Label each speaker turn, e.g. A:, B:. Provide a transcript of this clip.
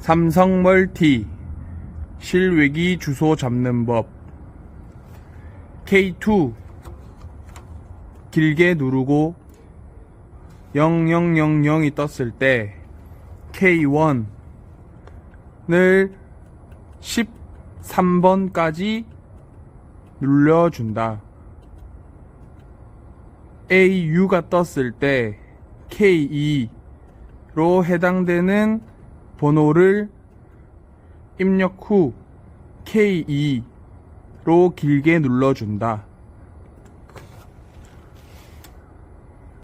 A: 삼성멀티 실외기 주소 잡는 법. K2 길게 누르고 0000이 떴을 때 K1을 13번까지 눌러준다. AU가 떴을 때 K2로 해당되는 번호를 입력 후 K2로 길게 눌러준다.